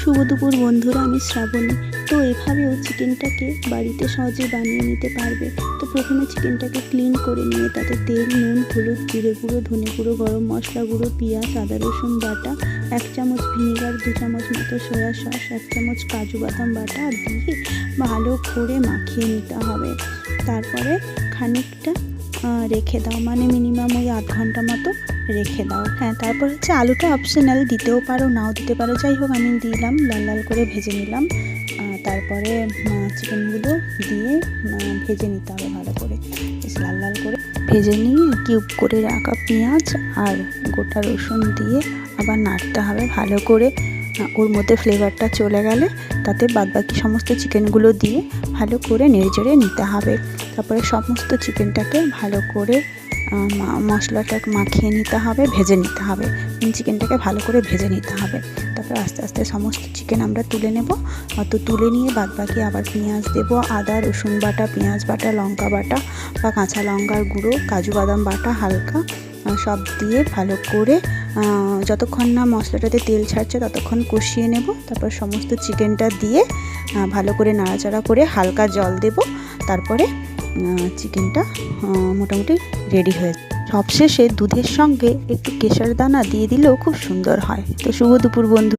শুভ দুপুর বন্ধুরা, আমি শ্রাবণী। তো এভাবেও চিকেনটাকে বাড়িতে সহজে বানিয়ে নিতে পারবে। তো প্রথমে চিকেনটাকে ক্লিন করে নিয়ে তাতে তেল, নুন, হলুদ, জিরে গুঁড়ো, ধনে গুঁড়ো, গরম মশলা গুঁড়ো, পেঁয়াজ, আদা রসুন বাটা, 1 চামচ ভিনিগার, 2 চামচ মতো সয়া সস, 1 চামচ কাজু বাদাম বাটা দিয়ে ভালো করে মাখিয়ে নিতে হবে। তারপরে খানিকটা রেখে দাও, মানে মিনিমাম ওই আধ ঘন্টা মতো রেখে দাও। হ্যাঁ, তারপর হচ্ছে আলুটা অপশনাল, দিতেও পারো নাও দিতে পারো, যাই হোক আমি দিলাম। লাল লাল করে ভেজে নিলাম। তারপরে চিকেনগুলো দিয়ে ভেজে নিতে হবে ভালো করে, বেশ লাল লাল করে ভেজে নিয়ে কিউব করে রাখা পেঁয়াজ আর গোটা রসুন দিয়ে আবার নাড়তে হবে ভালো করে। ওর মধ্যে ফ্লেভারটা চলে গেলে তাতে বাদবাকি সমস্ত চিকেনগুলো দিয়ে ভালো করে নেড়েচেড়ে নিতে হবে। তারপরে সমস্ত চিকেনটাকে ভালো করে মশলাটা মাখিয়ে নিতে হবে, ভেজে নিতে হবে। চিকেনটাকে ভালো করে ভেজে নিতে হবে। তারপর আস্তে আস্তে সমস্ত চিকেন আমরা তুলে নেব। তো তুলে নিয়ে বাদবাকি আবার পেঁয়াজ দেবো, আদা রসুন বাটা, পেঁয়াজ বাটা, লঙ্কা বাটা বা কাঁচা লঙ্কার গুঁড়ো, কাজু বাদাম বাটা হালকা সব দিয়ে ভালো করে যতক্ষণ না মশলাটাতে তেল ছাড়ছে ততক্ষণ কষিয়ে নেব। তারপর সমস্ত চিকেনটা দিয়ে ভালো করে নাড়াচাড়া করে হালকা জল দেব। তারপরে চিকেনটা মোটামুটি রেডি হয়ে যায়। সবশেষে দুধের সঙ্গে একটু কেশর দানা দিয়ে দিলেও খুব সুন্দর হয়। তো শুভ দুপুর বন্ধু।